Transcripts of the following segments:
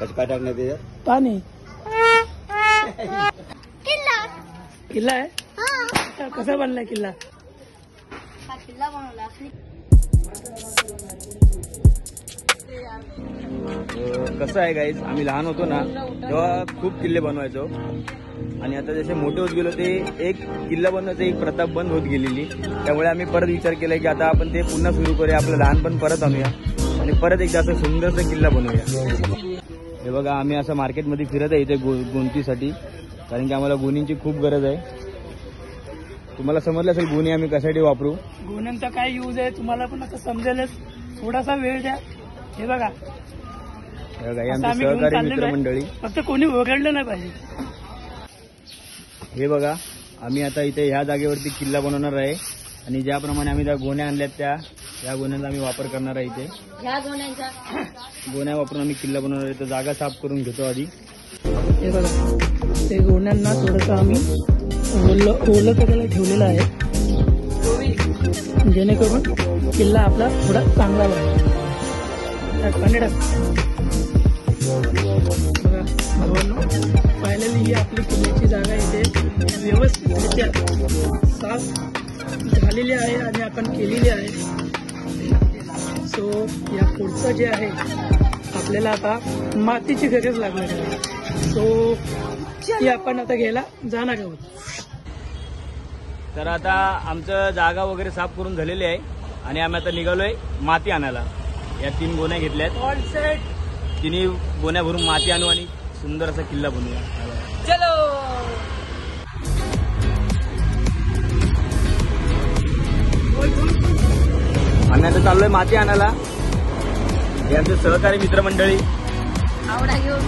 कसं काय टाकण्यात त्याच्यात? पाणी. किल्ला किल्ला आहे. कसा बनलाय किल्ला? हा किल्ला बनवला. कसं आहे गाईज, आम्ही लहान होतो ना तेव्हा खूप किल्ले बनवायचो आणि आता जसे मोठे होत गेलो ते एक किल्ला बनवायचं एक प्रथा बंद होत गेलेली. त्यामुळे आम्ही परत विचार केला की आता आपण ते पुन्हा सुरू करूया, आपलं लहानपण परत आणूया आणि परत एकदा असं सुंदरसा किल्ला बनवूया. हे बघा, आम्ही असं मार्केटमध्ये फिरत आहे इथे गोंतीसाठी, कारण की आम्हाला गोणींची खूप गरज आहे. तुम्हाला समजलं असेल गोणी आम्ही कशासाठी वापरू. गोण्यांचा काय यूज आहे तुम्हाला पण आता समजेलच. थोडासा वेळ द्या. हे बघा, आमची सहकारी मित्रमंडळी, फक्त कोणी ओरडलं नाही पाहिजे. हे बघा, आम्ही आता इथे ह्या जागेवरती किल्ला बनवणार आहे आणि ज्याप्रमाणे आम्ही त्या गोण्या आणल्यात त्या गोण्यांचा आम्ही वापर करणार आहे. इथे ह्या गोण्यांचा गोण्या वापरून आम्ही किल्ला बनवणार आहे. तर जागा साफ करून घेतो आधी. हे बघा, ते गोण्यांना थोडंसं आम्ही ओलं करायला ठेवलेलं आहे, जेणेकरून किल्ला आपला थोडा चांगला बनेल. पाणी टाक. बघा भावांनो, फायनली ही आपली किल्ल्याची जागा इथे व्यवस्थितरित्या साफ झालेली आहे आणि आपण केलेली आहे. सो या पुढचं जे आहे आपल्याला आता मातीची गरज लागणार आहे. सो ती आपण आता घ्यायला जाणार आहोत. तर आता आमचं जागा वगैरे साफ करून झालेली आहे आणि आम्ही आता निघालोय माती आणायला. या 3 गोण्या घेतल्यात, तिन्ही गोण्या भरून माती आणू आणि सुंदर असा किल्ला बनवूया. चलो. आम्ही आता चाललोय माती आणायला. हे आमचे सहकारी मित्रमंडळी. आवडा घेऊन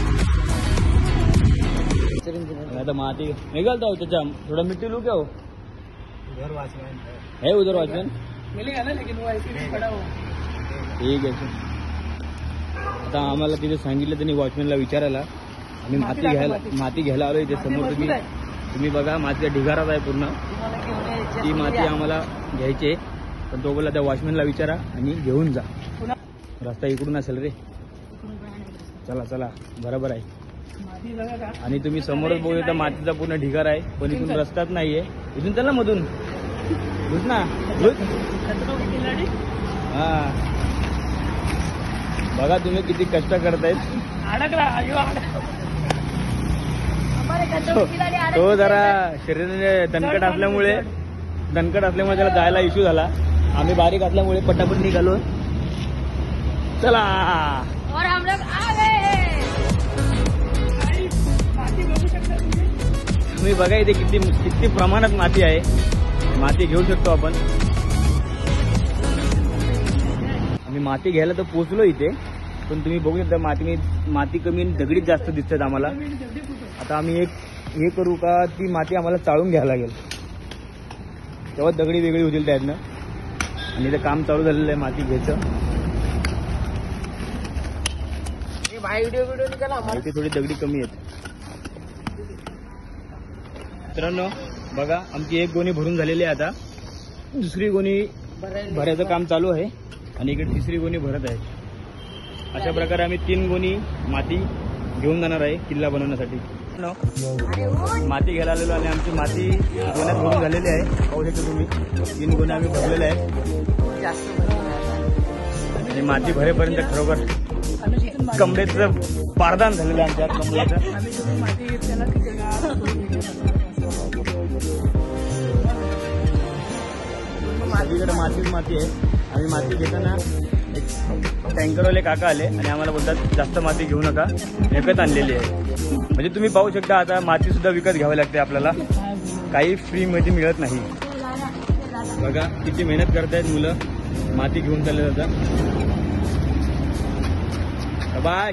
आता माती निघालता हो त्याच्या थोडा मिट्टी लू क्या हो है उधर वॉचमैन. मिलेगा ना, लेकिन वो ऐसे ही खड़ा हो. ठीक आहे. आता आम्हाला तिथे सांगितलं त्यांनी वॉचमॅनला विचारायला. आम्ही माती घ्यायला आलो इथे समोर. तुम्ही बघा, मातीचा ढिगाराच आहे पूर्ण. ती माती आम्हाला घ्यायची आहे, पण तो बोला त्या वॉचमॅनला विचारा आणि घेऊन जा. रस्ता इकडून असेल रे. चला चला, बरोबर आहे. आणि तुम्ही समोरच बघू तर मातीचा पूर्ण ढिगार आहे, पण इथून रस्ताच नाहीये. इथून चल ना मधून घुस ना. हा बघा तुम्ही किती कष्ट करतायत. तो जरा शरीराने दणकट असल्यामुळे त्याला जायला इश्यू झाला. आम्ही बारीक असल्यामुळे पटापट निघालो. चला. और हम लोग आ गए. तुम्ही बघा इथे किती प्रमाणात माती आहे. माती घेऊ शकतो आपण. आम्ही माती घ्यायला तर पोहोचलो इथे, पण तुम्ही बघू शकता माती कमी आणि दगडीत जास्त दिसतात आम्हाला. आता आम्ही एक हे करू का, ती माती आम्हाला चाळून घ्यायला लागेल, तेव्हा दगडी वेगळी होतील त्यातनं. आणि इथं काम चालू झालेलं आहे माती घ्यायचं. इथे थोडी दगडी कमी आहेत. मित्रांनो बघा, आमची एक गोणी भरून झालेली आहे. आता दुसरी गोणी भरायचं काम चालू आहे आणि इकडे तिसरी गोणी भरत आहे. अशा प्रकारे आम्ही 3 गोणी माती घेऊन जाणार आहे किल्ला बनवण्यासाठी. माती घ्यायला आलेलो आणि आमची माती गोण्यात भरून झालेली आहे. पाहू शकता तुम्ही, 3 गोण्या आम्ही भरलेल्या आहे. आणि माती भरेपर्यंत खरोखर कमरेचं पारदान झालेलं आहे आमच्या कमरेचं. सगळीकडे मातीच माती आहे. आम्ही माती घेताना एक टँकरवाले काका आले आणि आम्हाला बोलतात जास्त माती घेऊ नका, विकत आणलेली आहे. म्हणजे तुम्ही पाहू शकता, आता माती सुद्धा विकत घ्यावी लागते आपल्याला, काही फ्री मध्ये मिळत नाही. बघा किती मेहनत करतायत मुलं, माती घेऊन चालले जातात. बाय.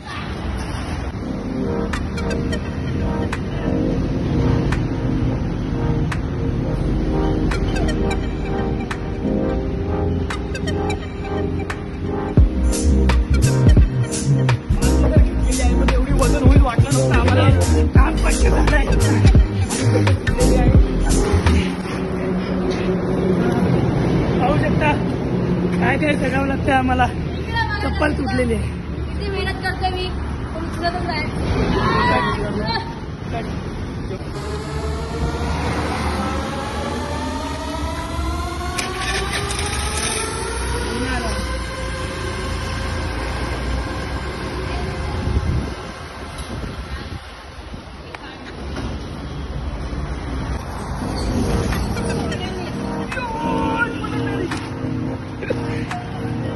एवढी वजन होईल वाटलं नव्हतं आम्हाला. काम पक्के झालंय. पाहू शकता काय काय सगळं लागतंय आम्हाला. चप्पल तुटलेली आहे. किती मेहनत करते मी. दिसतच नाही.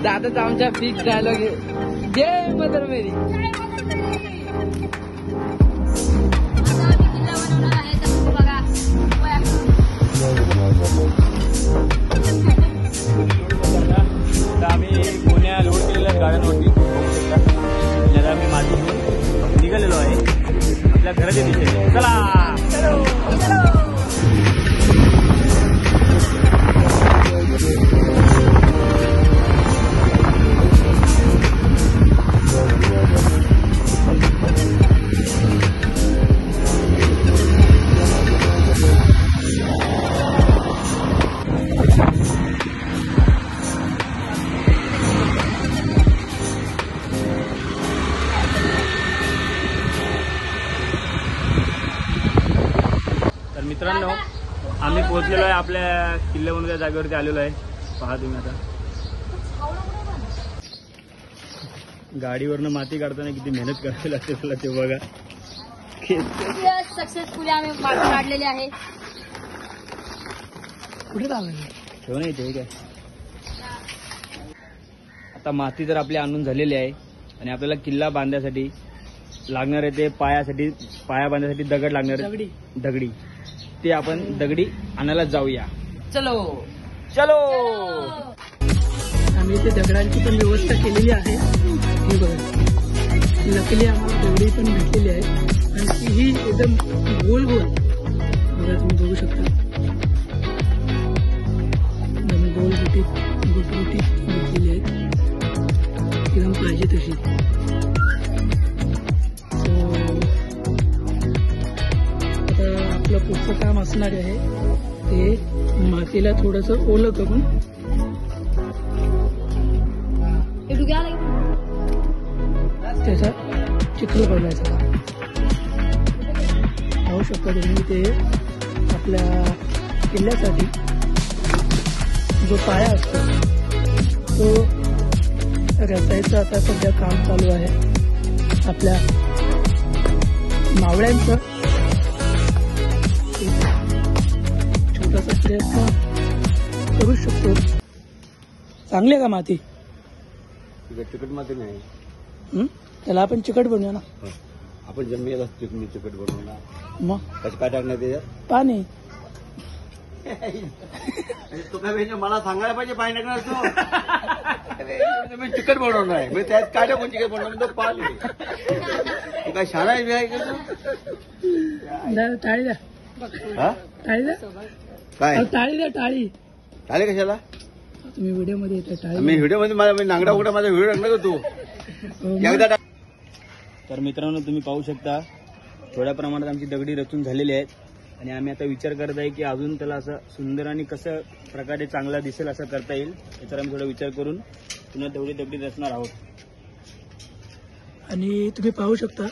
दादाचा आमच्या फिक्स डायलॉग आहे, जय मदर मेरी. आता आम्ही किल्ला बनवणार आहे, तर तुम्ही बघा. वया. तर आम्ही गोण्या लोड केलेल्या आहेत गाड्यांवरती बघू शकता. आणि आता आम्ही माती घेऊन निघालेलो आहे आपल्या घराच्या दिशेने. चला मित्रांनो, आम्ही पोहोचलेलो आहे आपल्या किल्ल्यावरून त्या जागेवरती आलेलो आहे. पहा तुम्ही आता गाडीवरनं माती काढताना किती मेहनत करावी लागते तुला ते बघा. सक्सेसफुली आम्ही माती काढलेली आहे. कुठे चाललं? ठेव नाही ते काय. आता माती तर आपली आणून झालेली आहे आणि आपल्याला किल्ला बांधण्यासाठी लागणार आहे ते पाया बांधण्यासाठी दगड लागणार आहे. दगडी ते आपण दगडी आणायला जाऊया. चलो. आम्ही इथे दगडांची पण व्यवस्था केलेली आहे. हे बघा, लकीली आम्हाला दगडी पण भेटलेली आहे आणि ही एकदम गोल बघा, तुम्ही बघू शकता. एकदम गोल गुटगुटीत भेटलेली आहेत, एकदम पाहिजे तशी. आता आपलं पुढचं काम असणार आहे ते मातीला थोडंसं ओलं करून त्याचा चिखल बनवायचा. पाहू शकता तुम्ही ते आपल्या किल्ल्यासाठी जो पाया असतो तो रचायचं आता सध्या काम चालू आहे. आपल्या मावळ्यांचं छोटासा प्रयत्न करू शकतो. चांगली आहे का माती? चिकट माती नाही. त्याला आपण चिकट बनवूया ना. आपण जमिनीत असतो तुम्ही चिकट बनवणार. मग कसं काय टाकणार त्याच्यात? पाणी. तो काय म्हणजे मला सांगायला पाहिजे पाणी टाकणार तो. मी चिकट बनवणार आहे, त्यात काय टाकून चिकट बनवणार? तो पाणी. तू काय शाळा आहे का तू? टाळी द्या, हा? टाळी द्या, काय टाळी द्या, टाळी. झाले कशाला? तुम्ही व्हिडिओ मध्ये येता टाळी. मी व्हिडिओ मध्ये माझा नांगडा उघडा माझा व्हिडिओ टाकणार का तू? एकदा टाक. तर मित्रांनो, तुम्ही पाहू शकता थोड्या प्रमाणात आमची दगडी रचून झालेली आहेत आणि आम्ही आता विचार करत आहे की अजून त्याला असं सुंदर आणि कसं प्रकारे चांगला दिसेल असं करता येईल याचा आम्ही थोडा विचार करून पुन्हा तेवढी दगडी रचणार आहोत. आणि तुम्ही पाहू शकता